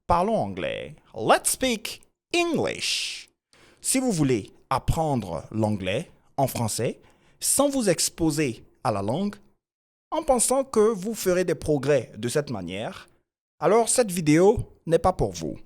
parlons anglais. Let's speak English. Si vous voulez apprendre l'anglais en français sans vous exposer à la langue, en pensant que vous ferez des progrès de cette manière, alors cette vidéo n'est pas pour vous.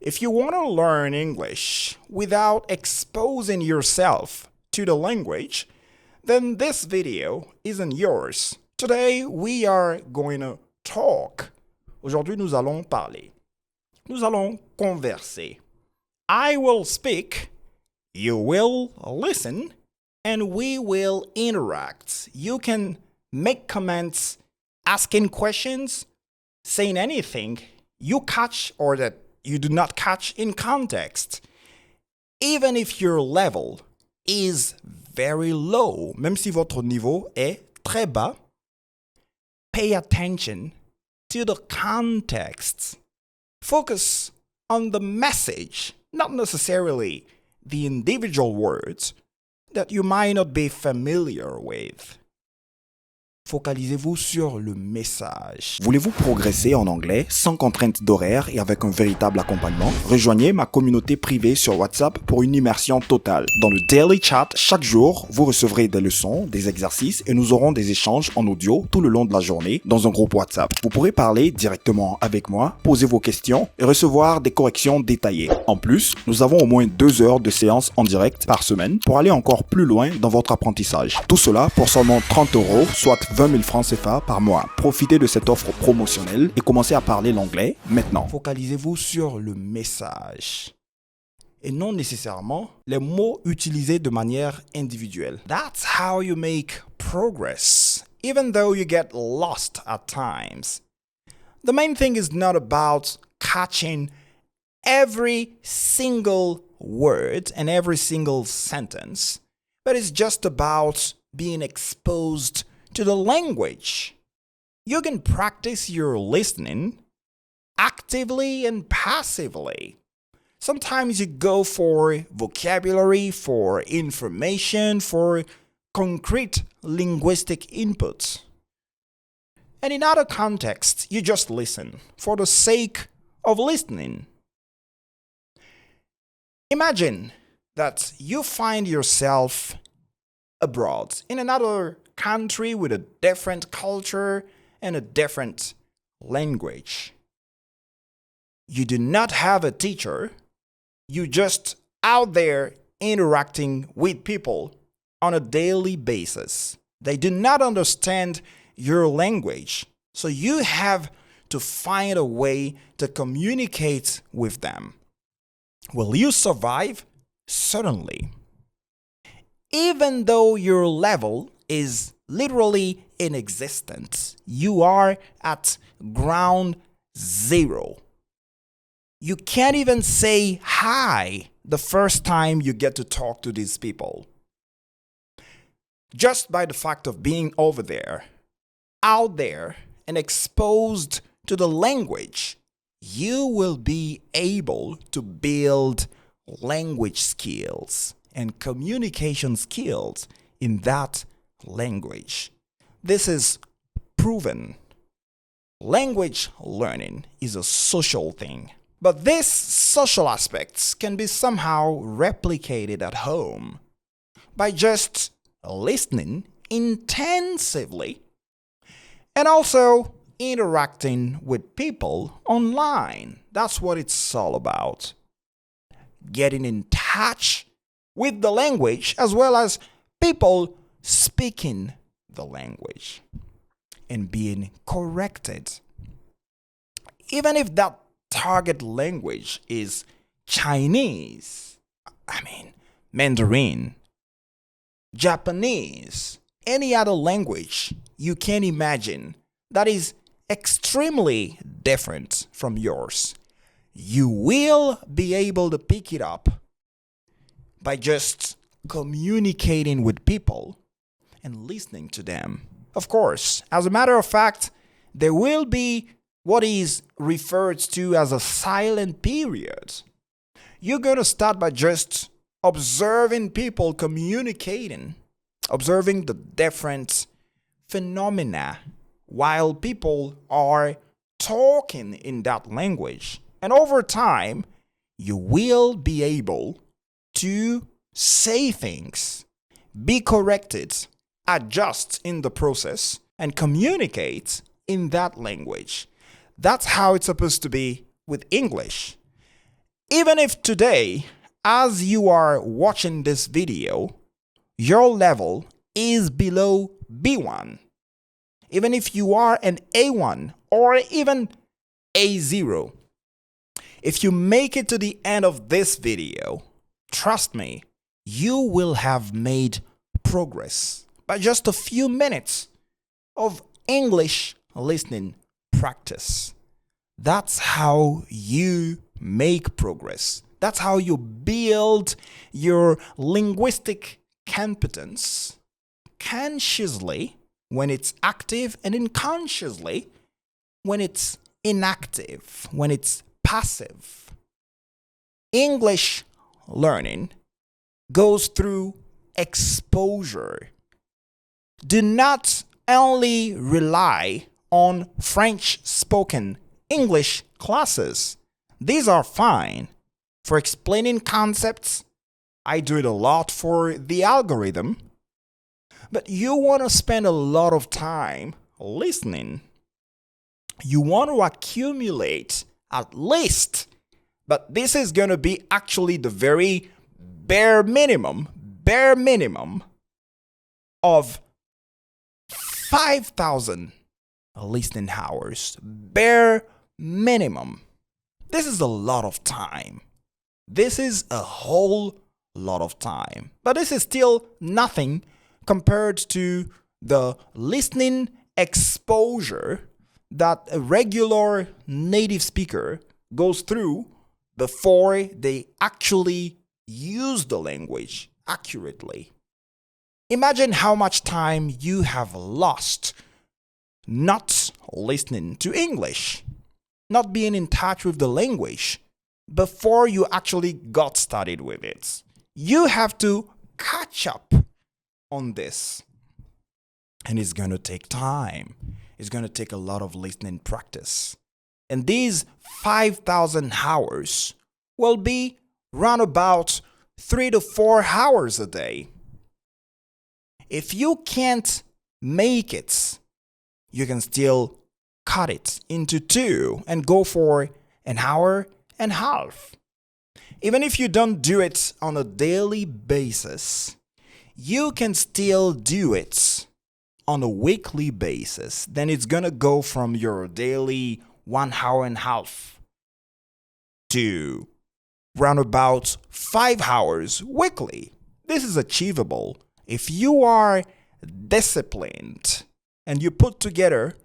If you want to learn English without exposing yourself to the language, then this video isn't yours. Today we are going to talk. Aujourd'hui, nous allons parler. Nous allons converser. I will speak, you will listen, and we will interact. You can make comments, asking questions, saying anything you catch or that you do not catch in context. Even if your level is very low, même si votre niveau est très bas, pay attention to the context. Focus on the message, not necessarily the individual words that you might not be familiar with. Focalisez-vous sur le message. Voulez-vous progresser en anglais sans contrainte d'horaire et avec un véritable accompagnement? Rejoignez ma communauté privée sur WhatsApp pour une immersion totale. Dans le Daily Chat, chaque jour, vous recevrez des leçons, des exercices et nous aurons des échanges en audio tout le long de la journée dans un groupe WhatsApp. Vous pourrez parler directement avec moi, poser vos questions et recevoir des corrections détaillées. En plus, nous avons au moins 2 heures de séance en direct par semaine pour aller encore plus loin dans votre apprentissage. Tout cela pour seulement 30 €, soit 20 000 francs CFA par mois. Profitez de cette offre promotionnelle et commencez à parler l'anglais maintenant. Focalisez-vous sur le message et non nécessairement les mots utilisés de manière individuelle. That's how you make progress, even though you get lost at times. The main thing is not about catching every single word and every single sentence, but it's just about being exposed to the language. You can practice your listening actively and passively. Sometimes you go for vocabulary, for information, for concrete linguistic inputs. And in other contexts, you just listen for the sake of listening. Imagine that you find yourself abroad in another country with a different culture and a different language. You do not have a teacher. You're just out there interacting with people on a daily basis. They do not understand your language, so you have to find a way to communicate with them. Will you survive? Certainly. Even though your level is literally inexistent, you are at ground zero. You can't even say hi the first time you get to talk to these people. Just by the fact of being over there, out there, and exposed to the language, you will be able to build language skills and communication skills in that language. This is proven. Language learning is a social thing, but these social aspects can be somehow replicated at home by just listening intensively and also interacting with people online. That's what it's all about. Getting in touch with the language as well as people speaking the language and being corrected. Even if that target language is Chinese, Mandarin, Japanese, any other language you can imagine that is extremely different from yours, you will be able to pick it up by just communicating with people and listening to them. Of course, as a matter of fact, there will be what is referred to as a silent period. You're going to start by just observing people communicating, observing the different phenomena while people are talking in that language. And over time, you will be able to say things, be corrected, adjust in the process, and communicate in that language. That's how it's supposed to be with English. Even if today, as you are watching this video, your level is below B1, even if you are an A1 or even A0, if you make it to the end of this video, trust me, you will have made progress by just a few minutes of English listening practice. That's how you make progress. That's how you build your linguistic competence consciously when it's active and unconsciously when it's inactive, when it's passive. English learning goes through exposure. Do not only rely on French spoken English classes. These are fine for explaining concepts. I do it a lot for the algorithm. But you want to spend a lot of time listening. You want to accumulate at least, but this is going to be actually the very bare minimum of 5,000 listening hours. Bare minimum. This is a lot of time. This is a whole lot of time. But this is still nothing compared to the listening exposure that a regular native speaker goes through before they actually use the language accurately. Imagine how much time you have lost not listening to English, not being in touch with the language before you actually got started with it. You have to catch up on this. And it's going to take time. It's going to take a lot of listening practice. And these 5,000 hours will be round about 3 to 4 hours a day. If you can't make it, you can still cut it into 2 and go for an hour and a half. Even if you don't do it on a daily basis, you can still do it on a weekly basis. Then it's going to go from your daily 1 hour and a half to round about 5 hours weekly. This is achievable if you are disciplined and you put together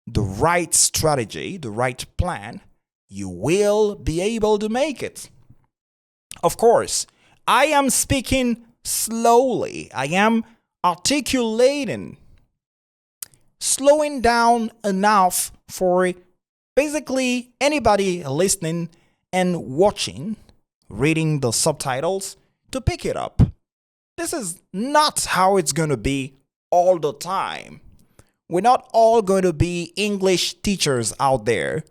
the right strategy, the right plan. You will be able to make it. Of course, I am speaking slowly. I am articulating, slowing down enough for basically anybody listening and watching, reading the subtitles to pick it up. This is not how it's going to be all the time. We're not all going to be English teachers out there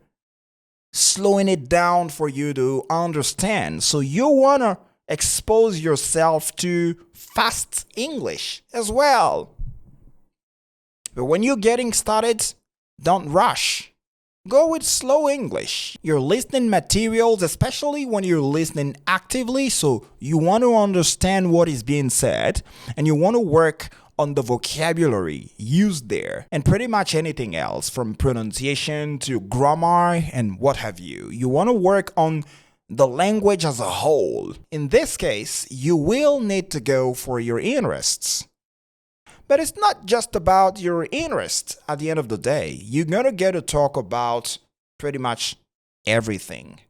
slowing it down for you to understand. So you want to expose yourself to fast English as well. But when you're getting started, don't rush. Go with slow English. You're listening materials, especially when you're listening actively, so you want to understand what is being said and you want to work on the vocabulary used there and pretty much anything else from pronunciation to grammar and what have you. You want to work on the language as a whole. In this case, you will need to go for your interests. But it's not just about your interest at the end of the day. You're going to get to talk about pretty much everything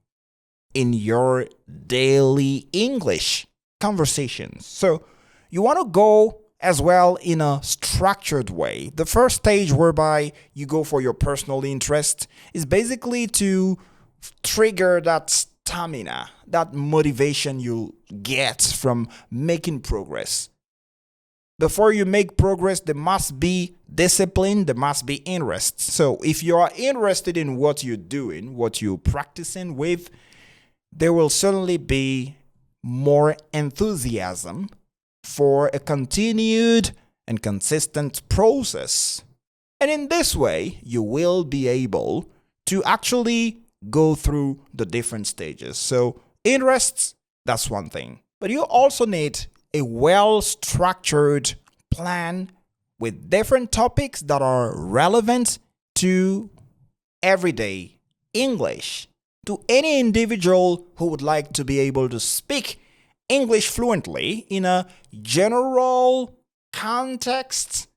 in your daily English conversations. So you want to go as well in a structured way. The first stage whereby you go for your personal interest is basically to trigger that stamina, that motivation you get from making progress. before you make progress, there must be discipline, there must be interest. So if you are interested in what you're doing, what you're practicing with, there will certainly be more enthusiasm for a continued and consistent process. And in this way, you will be able to actually go through the different stages. So interests, that's one thing. But you also need a well-structured plan with different topics that are relevant to everyday English. To any individual who would like to be able to speak English fluently in a general context,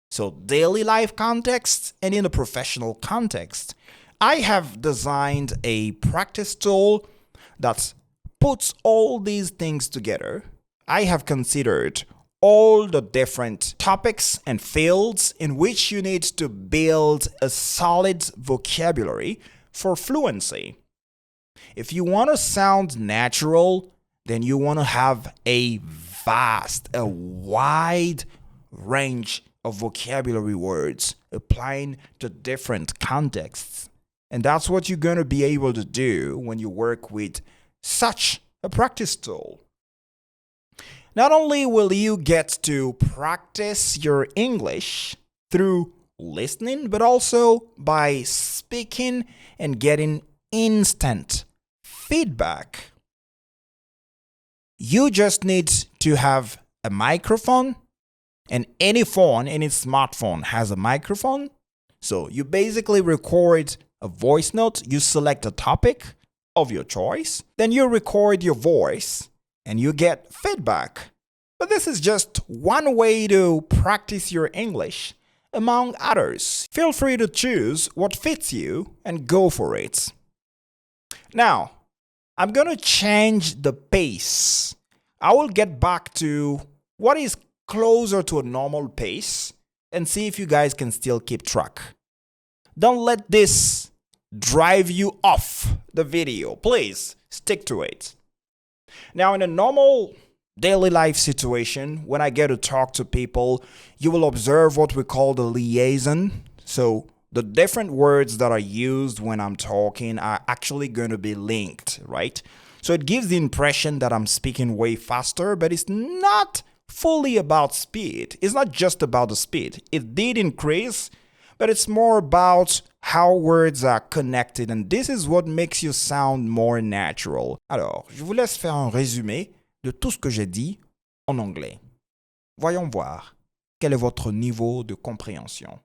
so daily life context, and in a professional context, I have designed a practice tool that puts all these things together. I have considered all the different topics and fields in which you need to build a solid vocabulary for fluency. If you want to sound natural, then you want to have a wide range of vocabulary words applying to different contexts. And that's what you're going to be able to do when you work with such a practice tool. Not only will you get to practice your English through listening, but also by speaking and getting instant feedback. You just need to have a microphone, and any phone, any smartphone has a microphone. So you basically record a voice note, you select a topic of your choice, then you record your voice and you get feedback. But this is just one way to practice your English among others. Feel free to choose what fits you and go for it. Now, I'm going to change the pace. I will get back to what is closer to a normal pace and see if you guys can still keep track. Don't let this drive you off the video. Please stick to it. Now, in a normal daily life situation, when I get to talk to people, you will observe what we call the liaison. So the different words that are used when I'm talking are actually going to be linked, right? So it gives the impression that I'm speaking way faster, but it's not fully about speed. It's not just about the speed. It did increase, but it's more about how words are connected, and this is what makes you sound more natural. Alors, je vous laisse faire un résumé de tout ce que j'ai dit en anglais. Voyons voir quel est votre niveau de compréhension.